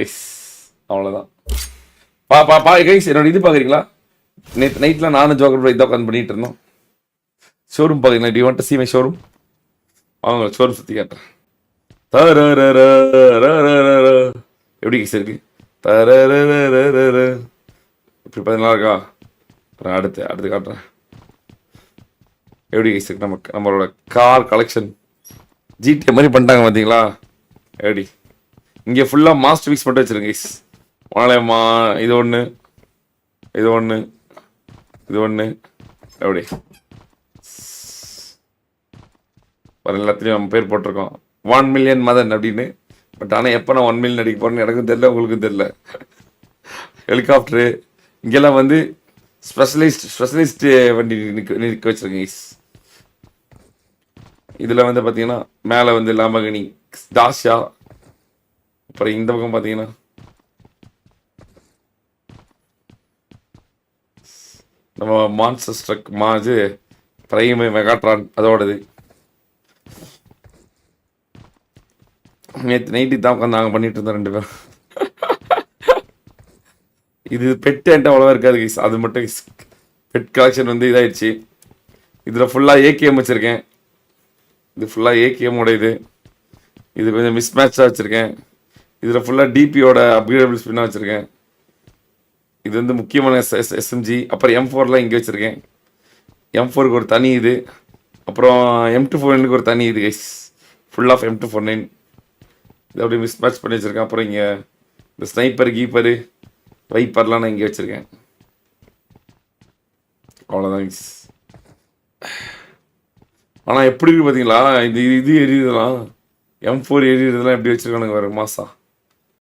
Guys அவ்வளோதான். பா guys என்னோட இது பார்க்குறீங்களா? நேற்று நைட்லாம் நானும் ஜோக்கர் இதை உட்காந்து பண்ணிட்டு இருந்தோம். ஷோரூம் பார்க்குறீங்களா? டி want to see my showroom? அவங்க ஷோரூம் சுற்றி காட்டுறேன். எப்படி கைஸ் இருக்கு? இப்படி பார்த்தீங்களா இருக்கா? அடுத்து அடுத்து காட்டுறேன். எப்படி கைஸ் இருக்கு நம்மளோட கார் கலெக்ஷன்? ஜிடிஏ மாதிரி பண்ணிட்டாங்க பார்த்தீங்களா? எப்படி இங்கே ஃபுல்லாக மாஸ்டர் பீஸ் மட்டும் வச்சுருங்க கைஸ். வாழையம்மா இது ஒன்று, இது ஒன்று, இது ஒன்று. எப்படி வர எல்லாத்துலேயும் நம்ம பேர் போட்டிருக்கோம் 1 மில்லியன் மதன் அப்படின்னு. பட் ஆனால் எப்போ நான் 1 மில்லியன் அடிக்க போகிறேன்னு எனக்கும் தெரில, உங்களுக்கும் தெரில. ஹெலிகாப்டரு இங்கெல்லாம் வந்து ஸ்பெஷலிஸ்ட் வண்டி நிற்க வச்சுருங்க கைஸ். இதில் வந்து பார்த்தீங்கன்னா மேலே வந்து லாம்பகனி டாஷா, அப்புறம் இந்த பக்கம் பார்த்தீங்கன்னா நம்ம மான்ஸ்டர் ட்ரக் இது பிரைம் மெகாட்ரான் அதோடது. நேற்று நைட்டு தான் உட்காந்து நாங்கள் பண்ணிட்டு இருந்தோம் 2 பேரும். இது பெட்டு என்கிட்ட அவ்வளோவா இருக்காது கைஸ், அது மட்டும் பெட் கலெக்ஷன் வந்து இதாகிடுச்சு. இதில் ஃபுல்லாக ஏகேஎம் வச்சுருக்கேன். இது ஃபுல்லாக ஏகேஎம்மோட இது கொஞ்சம் மிஸ் மேட்சாக வச்சுருக்கேன். இதில் ஃபுல்லாக டிபியோட அப்கிரேடபிள் ஸ்பின்னாக வச்சுருக்கேன். இது வந்து முக்கியமான எஸ்எம்ஜி. அப்புறம் M4லாம் இங்கே வச்சுருக்கேன். M4க்கு ஒரு தனி இது, அப்புறம் M249க்கு ஒரு தனி இது கைஸ். ஃபுல் ஆஃப் M249 இது அப்படியே மிஸ் மேட்ச் பண்ணி வச்சுருக்கேன். அப்புறம் இங்கே இந்த ஸ்னைப்பர் கீப்பரு வைப்பர்லாம் நான் இங்கே வச்சுருக்கேன். அவ்வளோதான் கைஸ். ஆனால் எப்படி இருக்கு பார்த்தீங்களா? இது எரியுதுலாம் M4 எரியுறதுலாம் எப்படி வச்சுருக்கானுங்க வேறு மாதம்.